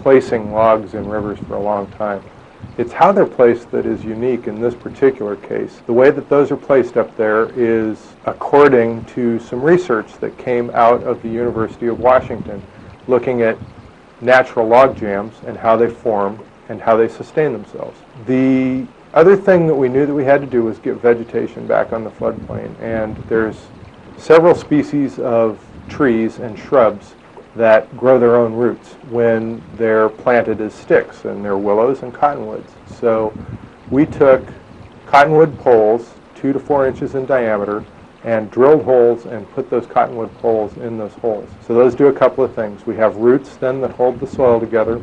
placing logs in rivers for a long time. It's how they're placed that is unique in this particular case. The way that those are placed up there is according to some research that came out of the University of Washington, looking at natural log jams and how they form and how they sustain themselves. The other thing that we knew that we had to do was get vegetation back on the floodplain, and there's several species of trees and shrubs that grow their own roots when they're planted as sticks, and they're willows and cottonwoods. So we took cottonwood poles 2 to 4 inches in diameter and drilled holes and put those cottonwood poles in those holes. So those do a couple of things. We have roots then that hold the soil together,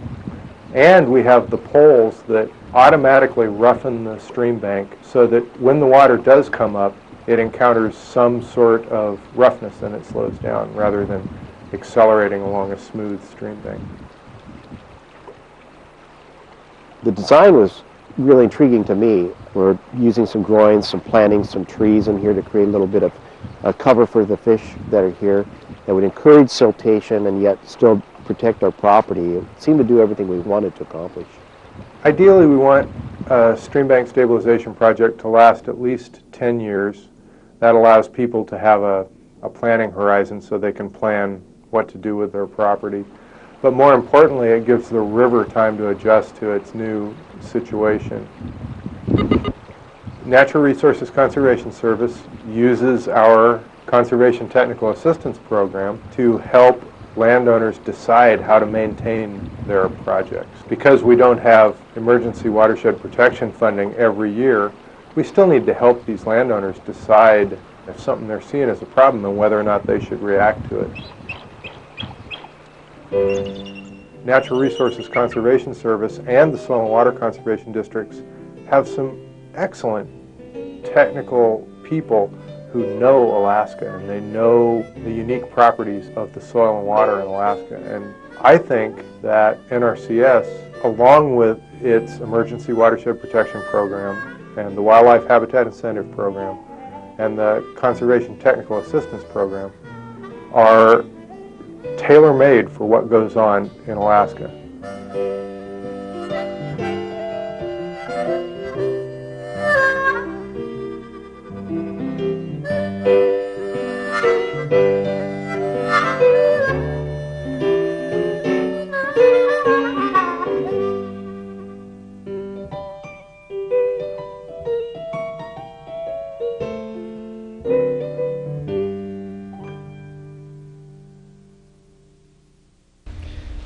and we have the poles that automatically roughen the stream bank so that when the water does come up, it encounters some sort of roughness and it slows down rather than accelerating along a smooth stream bank. The design was really intriguing to me. We're using some groins, some plantings, some trees in here to create a little bit of cover for the fish that are here that would encourage siltation and yet still protect our property. It seemed to do everything we wanted to accomplish. Ideally, we want a stream bank stabilization project to last at least 10 years. That allows people to have a planning horizon so they can plan what to do with their property. But more importantly, it gives the river time to adjust to its new situation. Natural Resources Conservation Service uses our Conservation Technical Assistance Program to help landowners decide how to maintain their projects. Because we don't have emergency watershed protection funding every year, we still need to help these landowners decide if something they're seeing is a problem and whether or not they should react to it. Natural Resources Conservation Service and the Soil and Water Conservation Districts have some excellent technical people who know Alaska, and they know the unique properties of the soil and water in Alaska. And I think that NRCS, along with its Emergency Watershed Protection Program and the Wildlife Habitat Incentive Program and the Conservation Technical Assistance Program, are tailor-made for what goes on in Alaska.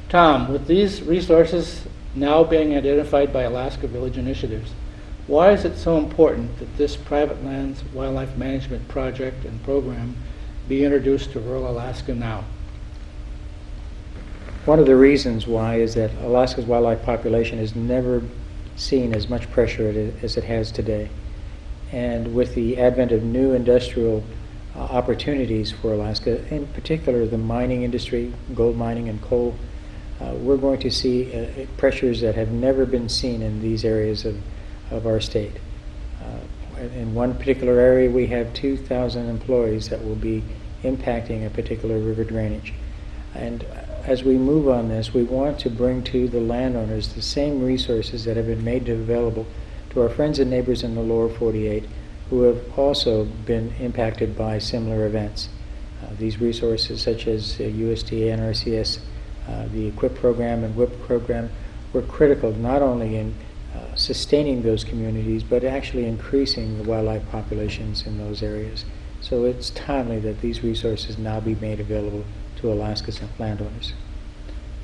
Tom, with these resources now being identified by Alaska Village Initiatives, why is it so important that this private lands wildlife management project and program be introduced to rural Alaska now? One of the reasons why is that Alaska's wildlife population has never seen as much pressure as it has today. And with the advent of new industrial opportunities for Alaska, in particular the mining industry, gold mining and coal, we're going to see pressures that have never been seen in these areas of our state. In one particular area, we have 2,000 employees that will be impacting a particular river drainage. And as we move on this, we want to bring to the landowners the same resources that have been made available to our friends and neighbors in the lower 48 who have also been impacted by similar events. These resources such as USDA, NRCS, the EQIP program and WIP program were critical not only in sustaining those communities but actually increasing the wildlife populations in those areas. So it's timely that these resources now be made available to Alaska's landowners.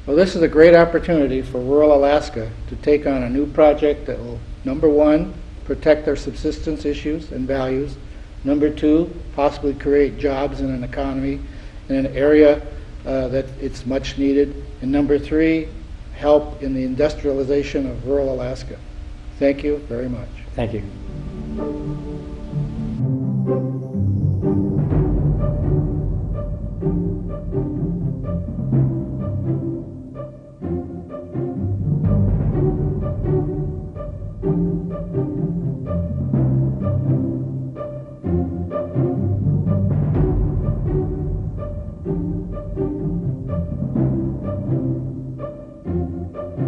Well, this is a great opportunity for rural Alaska to take on a new project that will, number one, protect their subsistence issues and values, number two, possibly create jobs in an economy in an area that it's much needed, and number three, help in the industrialization of rural Alaska. Thank you very much. Thank you. you.